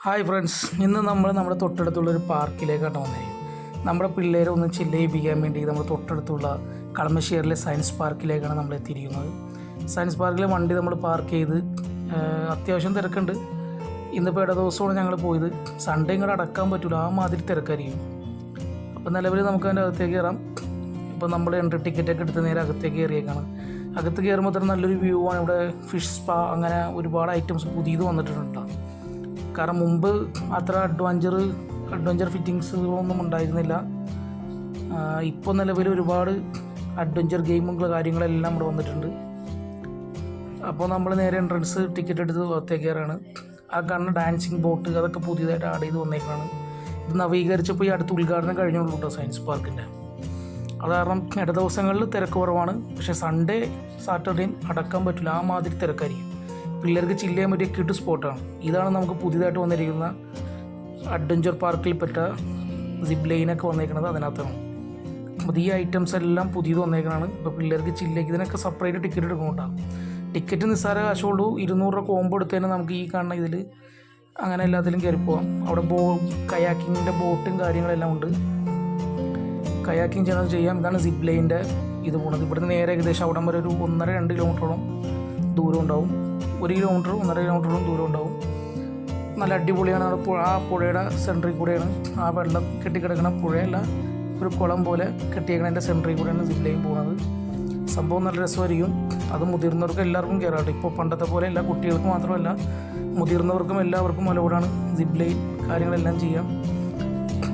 Hi friends, ഇന്ന് നമ്മുടെ തൊട്ടടുത്തുള്ളൊരു പാർക്കിലേക്കാണ് വന്നത്. നമ്മുടെ പിള്ളേരെ ഒന്ന് ചില്ല് ചെയ്യിപ്പിക്കാൻ വേണ്ടി നമ്മൾ തൊട്ടടുത്തുള്ള കളമശ്ശേരിയിലെ സയൻസ് പാർക്കിലേക്കാണ് നമ്മൾ എത്തിയിരിക്കുന്നത്. സയൻസ് പാർക്കിലെ വണ്ടി നമ്മൾ പാർക്ക് ചെയ്ത് അത്യാവശ്യം തിരക്കുണ്ട്. ഇന്നിപ്പോൾ ഇട ദിവസമാണ് ഞങ്ങൾ പോയത്. സൺഡേ ഇങ്ങോട്ട് അടക്കാൻ പറ്റില്ല, ആ മാതിരി തിരക്കായിരിക്കും. അപ്പോൾ നിലവിൽ നമുക്ക് അതിൻ്റെ അകത്തേക്ക് കയറാം. ഇപ്പോൾ നമ്മൾ എൻട്രി ടിക്കറ്റൊക്കെ എടുത്ത് നേരെ അകത്തേക്ക് കയറിയേക്കാണ്. അകത്ത് കയറുമ്പോൾ തന്നെ നല്ലൊരു വ്യൂ ആണ്. ഇവിടെ ഫിഷ് സ്പാ അങ്ങനെ ഒരുപാട് ഐറ്റംസ് പുതിയത് വന്നിട്ടുണ്ട്. കാരണം മുമ്പ് അത്ര അഡ്വഞ്ചർ ഫിറ്റിങ്സുകളൊന്നും ഉണ്ടായിരുന്നില്ല. ഇപ്പോൾ നിലവിൽ ഒരുപാട് അഡ്വഞ്ചർ ഗെയിമുകൾ കാര്യങ്ങളെല്ലാം ഇവിടെ വന്നിട്ടുണ്ട്. അപ്പോൾ നമ്മൾ നേരെ എൻട്രൻസ് ടിക്കറ്റ് എടുത്ത് അകത്തേക്ക് കയറാണ്. ആ കാണുന്ന ഡാൻസിങ് ബോട്ട് അതൊക്കെ പുതിയതായിട്ട് ആഡ് ചെയ്ത് വന്നേക്കാണ്. ഇത് നവീകരിച്ചപ്പോൾ ഈ അടുത്ത് ഉദ്ഘാടനം കഴിഞ്ഞുള്ളൂ കേട്ടോ സയൻസ് പാർക്കിൻ്റെ. അത് കാരണം ഇട ദിവസങ്ങളിൽ തിരക്ക് കുറവാണ്. പക്ഷേ സൺഡേ സാറ്റർഡേയും അടക്കാൻ പറ്റില്ല, ആ മാതിരി തിരക്കായിരിക്കും. പിള്ളേർക്ക് ചില്ല് ചെയ്യാൻ പറ്റിയ കിഡ് സ്പോട്ടാണ്. ഇതാണ് നമുക്ക് പുതിയതായിട്ട് വന്നിരിക്കുന്ന അഡ്വഞ്ചർ പാർക്കിൽ പറ്റ സിപ്പ് ലൈനൊക്കെ വന്നേക്കുന്നത് അതിനകത്താണ്. അപ്പോൾ ഈ ഐറ്റംസ് എല്ലാം പുതിയത് വന്നേക്കുന്നതാണ്. ഇപ്പോൾ പിള്ളേർക്ക് ചില്ലേക്ക് ഇതിനൊക്കെ സെപ്പറേറ്റ് ടിക്കറ്റ് എടുക്കുന്നുണ്ടാകും. ടിക്കറ്റ് നിസ്സാര കാശുള്ളൂ. 200 രൂപ കോമ്പോ എടുത്തതിന് നമുക്ക് ഈ കാണുന്ന ഇതിൽ അങ്ങനെ എല്ലാത്തിലും കയറി പോകാം. അവിടെ കയാക്കിങ്ങിൻ്റെ ബോട്ടും കാര്യങ്ങളെല്ലാം ഉണ്ട്. കയാക്കിങ് ചെയ്യുന്നത് ചെയ്യാം. ഇതാണ് സിപ്പ് ലൈനിൻ്റെ ഇത് പോകുന്നത്. ഇവിടുന്ന് നേരെ ഏകദേശം അവിടം വരെ ഒരു 1.5-2 കിലോമീറ്ററോളം ദൂരം ഉണ്ടാവും. 1 കിലോമീറ്റർ 1.5 കിലോമീറ്ററോളം ദൂരം ഉണ്ടാവും. നല്ല അടിപൊളിയാണ്. ആ പുഴയുടെ സെൻറ്ററിൽ കൂടെയാണ്, ആ വെള്ളം കെട്ടിക്കിടക്കുന്ന പുഴയല്ല, ഒരു കുളം പോലെ കെട്ടിയേക്കണതിൻ്റെ സെൻറ്ററിൽ കൂടെയാണ് സിപ്പ് ലൈൻ പോകുന്നത്. സംഭവം നല്ല രസമായിരിക്കും. അത് മുതിർന്നവർക്ക് എല്ലാവർക്കും കയറാട്ടെ. ഇപ്പോൾ പണ്ടത്തെ പോലെ എല്ലാ കുട്ടികൾക്ക് മാത്രമല്ല, മുതിർന്നവർക്കും എല്ലാവർക്കും അലോഡാണ് സിപ്പ് ലൈൻ കാര്യങ്ങളെല്ലാം ചെയ്യാം.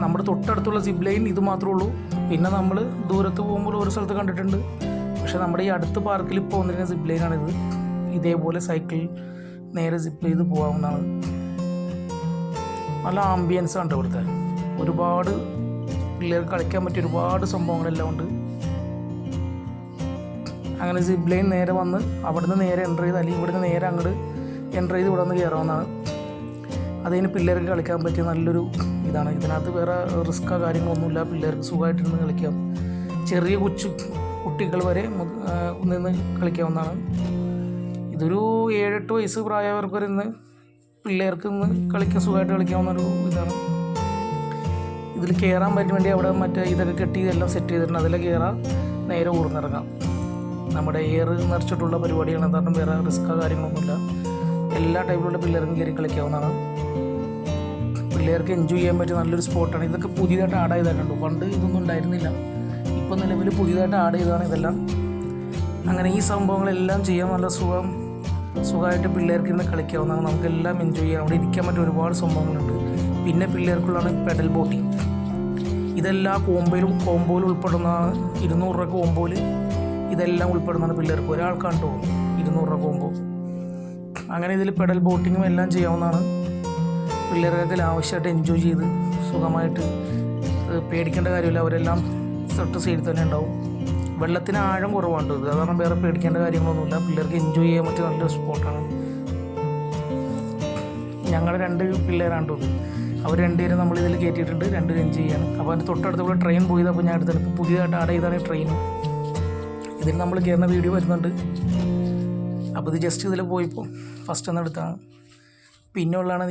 നമ്മുടെ തൊട്ടടുത്തുള്ള സിപ്പ് ലൈൻ ഇത് മാത്രമേ ഉള്ളൂ. പിന്നെ നമ്മൾ ദൂരത്ത് പോകുമ്പോൾ ഒരു സ്ഥലത്ത് കണ്ടിട്ടുണ്ട്. പക്ഷേ നമ്മുടെ ഈ അടുത്ത പാർക്കിൽ ഇപ്പോൾ വന്നിരിക്കുന്ന സിപ്പ് ലൈനാണിത്. ഇതേപോലെ സൈക്കിൾ നേരെ സിപ്പ് ചെയ്ത് പോകാവുന്നതാണ്. നല്ല ആംബിയൻസ് ഉണ്ട് ഇവിടുത്തെ. ഒരുപാട് പിള്ളേർക്ക് കളിക്കാൻ പറ്റിയ ഒരുപാട് സംഭവങ്ങളെല്ലാം ഉണ്ട്. അങ്ങനെ സിപ്പ് ലൈൻ നേരെ വന്ന് അവിടുന്ന് നേരെ എൻ്റർ ചെയ്ത്, അല്ലെങ്കിൽ ഇവിടുന്ന് നേരെ അങ്ങോട്ട് എൻ്റർ ചെയ്ത് ഇവിടെ നിന്ന് കയറാവുന്നതാണ്. അതിന് പിള്ളേർക്ക് കളിക്കാൻ പറ്റിയ നല്ലൊരു ഇതാണ്. ഇതിനകത്ത് വേറെ റിസ്ക്കോ കാര്യങ്ങളൊന്നുമില്ല. പിള്ളേർക്ക് സുഖമായിട്ടിരുന്ന് കളിക്കാം. ചെറിയ കുട്ടികൾ വരെ നിന്ന് കളിക്കാവുന്നതാണ്. ഇതൊരു 7-8 വയസ്സ് പ്രായമായവർക്ക് വരെ ഇന്ന് പിള്ളേർക്ക് ഇന്ന് സുഖമായിട്ട് കളിക്കാവുന്നൊരു ഇതാണ്. ഇതിൽ കയറാൻ പറ്റും വേണ്ടി അവിടെ മറ്റേ ഇതൊക്കെ കെട്ടി ഇതെല്ലാം സെറ്റ് ചെയ്തിട്ടുണ്ട്. അതിൽ കയറാം, നേരെ ഊർന്നിറങ്ങാം. നമ്മുടെ എയർ നിറച്ചിട്ടുള്ള പരിപാടിയാണ്. കാരണം വേറെ റിസ്ക്കോ കാര്യങ്ങളൊന്നുമില്ല. എല്ലാ ടൈപ്പിലുള്ള പിള്ളേർക്കും കയറി കളിക്കാവുന്നതാണ്. പിള്ളേർക്ക് എൻജോയ് ചെയ്യാൻ പറ്റിയ നല്ലൊരു സ്പോട്ടാണ്. ഇതൊക്കെ പുതിയതായിട്ട് ആഡ് ചെയ്തിട്ടുണ്ട്. പണ്ട് ഇതൊന്നും ഉണ്ടായിരുന്നില്ല. ഇപ്പം നിലവിൽ പുതിയതായിട്ട് ആഡ് ചെയ്തതാണ് ഇതെല്ലാം. അങ്ങനെ ഈ സംഭവങ്ങളെല്ലാം ചെയ്യാൻ നല്ല സുഖമായിട്ട് പിള്ളേർക്ക് ഇന്ന് കളിക്കാവുന്നതാണ്. നമുക്കെല്ലാം എൻജോയ് ചെയ്യാം. അവിടെ ഇരിക്കാൻ പറ്റിയ ഒരുപാട് സംഭവങ്ങളുണ്ട്. പിന്നെ പിള്ളേർക്കുള്ളതാണ് പെഡൽ ബോട്ടിങ്. ഇതെല്ലാം കോമ്പോയിൽ ഉൾപ്പെടുന്നതാണ്. 200 രൂപ കോമ്പോയിൽ ഇതെല്ലാം ഉൾപ്പെടുന്നതാണ്. പിള്ളേർക്ക് ഒരാൾക്കാണ് തോന്നും 200 രൂപ കോമ്പോ. അങ്ങനെ ഇതിൽ പെഡൽ ബോട്ടിങ്ങും എല്ലാം ചെയ്യാവുന്നതാണ്. പിള്ളേർക്കൊക്കെ ആവശ്യമായിട്ട് എൻജോയ് ചെയ്ത് സുഖമായിട്ട് പേടിക്കേണ്ട കാര്യമില്ല. അവരെല്ലാം തൊട്ട് സൈഡിൽ തന്നെ ഉണ്ടാവും. വെള്ളത്തിന് ആഴം കുറവാണ് ഇത്. അതാണ് വേറെ പേടിക്കേണ്ട കാര്യങ്ങളൊന്നുമില്ല. പിള്ളേർക്ക് എൻജോയ് ചെയ്യാൻ പറ്റിയ നല്ലൊരു സ്പോട്ടാണ്. ഞങ്ങളുടെ 2 പിള്ളേരാണ് ഇത്. അവർ 2 പേരും നമ്മളിതിൽ കയറ്റിയിട്ടുണ്ട്. 2 എൻജോയ് ചെയ്യണം. അപ്പോൾ അതിൻ്റെ തൊട്ടടുത്തുള്ള ട്രെയിൻ പോയത്. അപ്പോൾ ഞാൻ എടുത്തത് ഇപ്പോൾ പുതിയതായിട്ട് ആഡ് ചെയ്താണ് ട്രെയിൻ. ഇതിൽ നമ്മൾ കയറുന്ന വീഡിയോ വരുന്നുണ്ട്. അപ്പോൾ ഇത് ജസ്റ്റ് ഇതിൽ പോയിപ്പോൾ ഫസ്റ്റ് ഒന്ന് എടുത്താണ്. പിന്നെ ഉള്ളതാണ്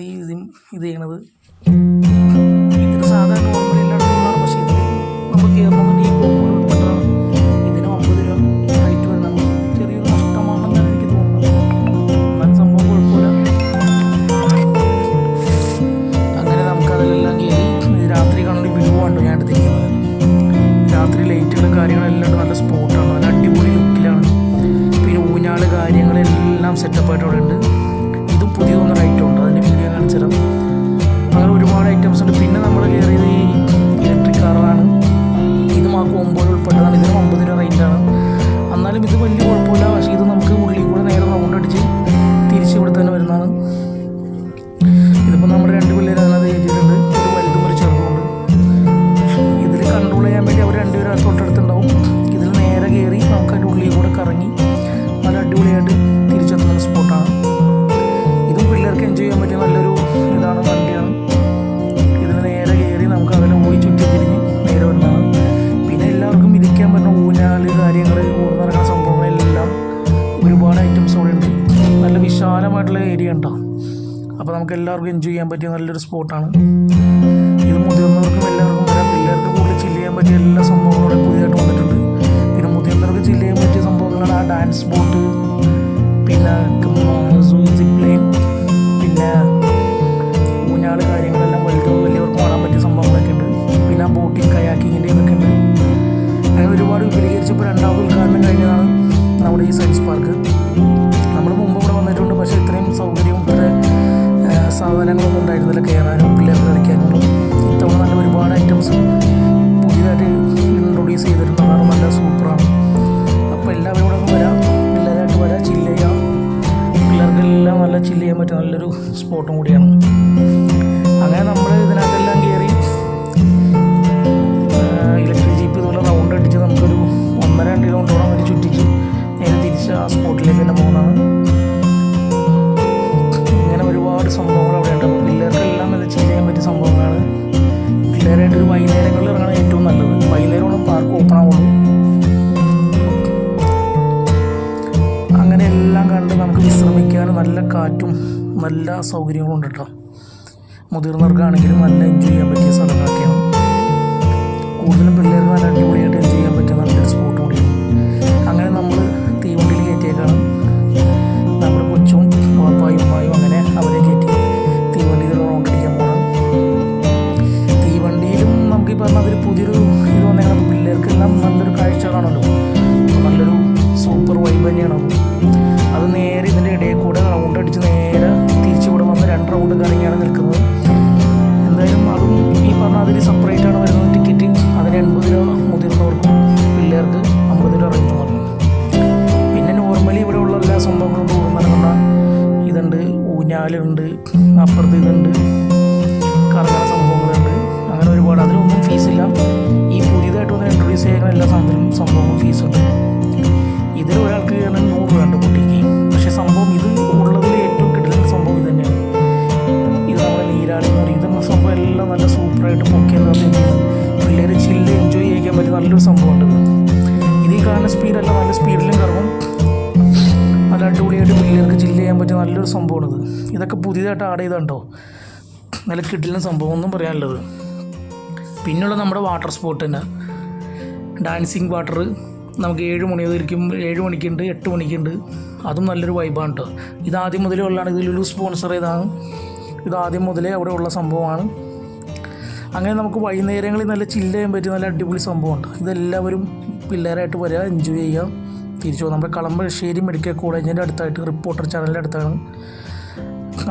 ഇത് ചെയ്യണത്. ഇതിന് സാധാരണ നോർമൽ എല്ലായിടത്തുള്ളതാണ്. പക്ഷേ ഇതിൽ നമ്മൾ കയറണമെന്നുണ്ടെങ്കിൽ ഈ കോമ്പോയിൽ ഉൾപ്പെട്ടതാണ്. ഇതിന് 50 രൂപ റേറ്റ് വരുന്നതാണ്. ചെറിയൊരു നഷ്ടമാണെന്നാണ് എനിക്ക് തോന്നുന്നത്. എന്നാലും സംഭവം കുഴപ്പമില്ല. അങ്ങനെ നമുക്കതിലെല്ലാം കയറി രാത്രി കാണുന്ന ഒരു വ്യൂ ആണ് ഞാൻ എടുത്തിരിക്കുന്നത്. രാത്രി ലൈറ്റുകളും കാര്യങ്ങളെല്ലാം നല്ല സ്പോട്ടാണ്. നല്ല അടിപൊളി ലുക്കിലാണ്. പിന്നെ ഊഞ്ഞാൾ കാര്യങ്ങളെല്ലാം സെറ്റപ്പായിട്ട് അവിടെ ഉണ്ട്. ഇതും പുതിയതൊന്നും റൈറ്റുണ്ട്. അതിൻ്റെ വീഡിയോ കാണിച്ചു തരാം. നമുക്ക് എല്ലാവർക്കും എൻജോയ് ചെയ്യാൻ പറ്റിയ നല്ലൊരു സ്പോട്ടാണ്. ഇത് മുതിർന്നവർക്കും എല്ലാവർക്കും വരാം. പിള്ളേർക്ക് കൂടുതൽ ചില്ല് ചെയ്യാൻ പറ്റിയ എല്ലാ സംഭവങ്ങളും പുതിയതായിട്ട് വന്നിട്ടുണ്ട്. പിന്നെ മുതിർന്നവർക്ക് ചില്ല് ചെയ്യാൻ പറ്റിയ സംഭവങ്ങളാണ് ആ ഡാൻസ് ബോട്ട്, പിന്നെ സിപ്പ് ലൈൻ, പിന്നെ ഊഞ്ഞാല് കാര്യങ്ങളെല്ലാം വലിയവർക്ക് കാണാൻ പറ്റിയ സംഭവങ്ങളൊക്കെ ഉണ്ട്. പിന്നെ ബോട്ടിങ് കയാക്കിങ്ങിൻ്റെ ഇതൊക്കെ ഉണ്ട്. അങ്ങനെ ഒരുപാട് വിപുലീകരിച്ചപ്പോൾ രണ്ടാമത് ഉദ്ഘാടനം കഴിഞ്ഞതാണ് നമ്മുടെ ഈ സയൻസ് പാർക്ക്. നമ്മൾ മുമ്പ് ഇവിടെ വന്നിട്ടുണ്ട്, പക്ഷേ ഇത്രയും സൗകര്യവും ഇത്ര സാധനങ്ങളൊന്നും ഉണ്ടായിരുന്നില്ല കയറാനും പിള്ളേർക്ക് കളിക്കാനും. ഇത്തവണ നല്ല ഒരുപാട് ഐറ്റംസ് പുതിയതായിട്ട് ഇൻട്രൊഡ്യൂസ് ചെയ്തിട്ടുള്ളതാണ്. നല്ല സൂപ്പറാണ്. അപ്പോൾ എല്ലാവരും കൂടെ ഒന്ന് വരാം, പിള്ളേരായിട്ട് വരാം, ചില്ല് ചെയ്യാം. പിള്ളേർക്കെല്ലാം നല്ല ചില്ല് ചെയ്യാൻ പറ്റിയ നല്ലൊരു സ്പോട്ടും കൂടിയാണ്. അങ്ങനെ നമ്മൾ ഇതിനകത്തെല്ലാം കയറി ഇലക്ട്രിക് ജീപ്പ് ഇതുപോലെ റൗണ്ട് അടിച്ച് നമുക്കൊരു 1.5-2 കിലോമീറ്ററോളം വരെ ചുറ്റിച്ച് നേരെ തിരിച്ച് ആ സ്പോട്ടിലേക്ക് തന്നെ പോകുന്നതാണ്. ഇങ്ങനെ ഒരുപാട് സംഭവങ്ങൾ അവിടെ ഉണ്ട്. അപ്പോൾ പിള്ളേർക്കെല്ലാം നല്ല ചില്ല് ചെയ്യാൻ പറ്റിയ സംഭവങ്ങളാണ്. പിള്ളേരായിട്ടൊരു വൈകുന്നേരങ്ങളിൽ ഇറങ്ങാൻ ഏറ്റവും നല്ലത്. വൈകുന്നേരമാണ് പാർക്ക് ഓപ്പൺ ആവുള്ളൂ. അങ്ങനെ എല്ലാം കണ്ട് നമുക്ക് വിശ്രമിക്കാനും നല്ല കാറ്റും നല്ല സൗകര്യങ്ങളും ഉണ്ട് കേട്ടോ. മുതിർന്നവർക്കാണെങ്കിലും നല്ല എൻജോയ് ചെയ്യാൻ പറ്റിയ സ്ഥലങ്ങളൊക്കെയാണ്. കൂടുതലും പിള്ളേർക്ക് നല്ല അടിപൊളിയായിട്ട് എൻജോയ് ചെയ്യാൻ പറ്റിയ നല്ലൊരു സ്പോട്ട് കൂടിയാണ്. അങ്ങനെ നമ്മൾ തീവണ്ടിയിൽ കയറ്റിയേക്കാണ്. നമ്മുടെ കൊച്ചും പാപ്പായും ഉമ്മായും അങ്ങനെ അവരെ കയറ്റി തീവണ്ടിയിൽ റൗണ്ട് അടിക്കാൻ പോകണം. തീവണ്ടിയിലും നമുക്ക് ഈ പറഞ്ഞതിൽ പുതിയൊരു ഇത് വന്നേക്കാം. പിള്ളേർക്കെല്ലാം നല്ലൊരു കാഴ്ച കാണുമല്ലോ. നല്ലൊരു സൂപ്പർ വൈബ് തന്നെയാണ്. അത് നേരെ ഇതിൻ്റെ ഇടയിൽ കൂടെ റൗണ്ട് അടിച്ച് നേരെ തിരിച്ചിവിടെ വന്ന് 2 റൗണ്ട് കറങ്ങിയാണ് നിൽക്കുന്നത്. എന്തായാലും അതും ഈ പറഞ്ഞ അതിൽ സെപ്പറേറ്റ് ആണ് വരുന്നത് ടിക്കറ്റ്. അതിന് 80 രൂപ മുതിർന്നവർക്കും പിള്ളേർക്ക് 50 രൂപ റേഞ്ച് പറഞ്ഞു. പിന്നെ നോർമലി ഇവിടെ ഉള്ള എല്ലാ സംഭവങ്ങളും തോന്നുന്ന ഇതുണ്ട്, ഊഞ്ഞാലുണ്ട്, അപ്പുറത്ത് ഇതുണ്ട്, കറങ്ങുന്ന സംഭവങ്ങളുണ്ട്. അങ്ങനെ ഒരുപാട്. അതിലൊന്നും ഫീസില്ല. ഈ പുതിയതായിട്ട് വന്ന് ഇൻട്രൊഡ്യൂസ് ചെയ്യുന്ന എല്ലാ സംഭവങ്ങളും ഫീസുണ്ട്. ഇതിൽ ഒരാൾക്ക് 100 രൂപ കുട്ടിക്ക്. പക്ഷേ സംഭവം ഇത് ഉള്ളതിൽ ഏറ്റവും കിട്ടുന്ന സംഭവം ഇത് തന്നെയാണ്. ഇത് നമ്മുടെ നീരാളി എന്ന് പറയും. ഇതെന്ന സംഭവം എല്ലാം നല്ല സൂപ്പറായിട്ട് പൊക്കിയെന്ന് പിള്ളേർ ചില്ല് എൻജോയ് ചെയ്യാൻ പറ്റിയ നല്ലൊരു സംഭവമുണ്ട്. ഇത് ഈ കാണുന്ന സ്പീഡല്ല, നല്ല സ്പീഡിലും കറങ്ങും. നല്ല അടിപൊളിയായിട്ട് പിള്ളേർക്ക് ചില്ല് ചെയ്യാൻ പറ്റിയ നല്ലൊരു സംഭവമാണിത്. ഇതൊക്കെ പുതിയതായിട്ട് ആഡ് ചെയ്താണ്ടോ നല്ല കിട്ടുന്ന സംഭവം ഒന്നും പറയാനുള്ളത്. പിന്നെയുള്ള നമ്മുടെ വാട്ടർ സ്പോട്ട് തന്നെ ഡാൻസിങ് വാട്ടർ. നമുക്ക് 7 മണി മുതലിരിക്കും. 7 മണിക്കുണ്ട്, 8 മണിക്കുണ്ട്. അതും നല്ലൊരു വൈബാണ് കേട്ടോ. ഇത് ആദ്യം മുതലേ ഉള്ളതാണ്. ഇത് ലുലു സ്പോൺസർ ചെയ്താണ്. ഇത് ആദ്യം മുതലേ അവിടെ ഉള്ള സംഭവമാണ്. അങ്ങനെ നമുക്ക് വൈകുന്നേരങ്ങളിൽ നല്ല ചില്ല് ചെയ്യാൻ പറ്റിയ നല്ല അടിപൊളി സംഭവമുണ്ട്. ഇതെല്ലാവരും പിള്ളേരായിട്ട് വരിക, എൻജോയ് ചെയ്യുക, തിരിച്ചു പോകും. നമ്മുടെ കളമശ്ശേരി മെഡിക്കൽ കോളേജിൻ്റെ അടുത്തായിട്ട്, റിപ്പോർട്ടർ ചാനലിൻ്റെ അടുത്താണ്.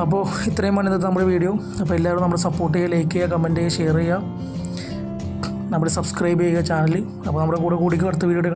അപ്പോൾ ഇത്രയും ഇന്നത്തെ നമ്മുടെ വീഡിയോ. അപ്പോൾ എല്ലാവരും നമ്മൾ സപ്പോർട്ട് ചെയ്യുക, ലൈക്ക് ചെയ്യുക, കമൻറ്റ് ചെയ്യുക, ഷെയർ ചെയ്യുക, നമ്മൾ സബ്സ്ക്രൈബ് ചെയ്യുക ചാനൽ. അപ്പോൾ നമ്മുടെ കൂടെ അടുത്ത വീഡിയോ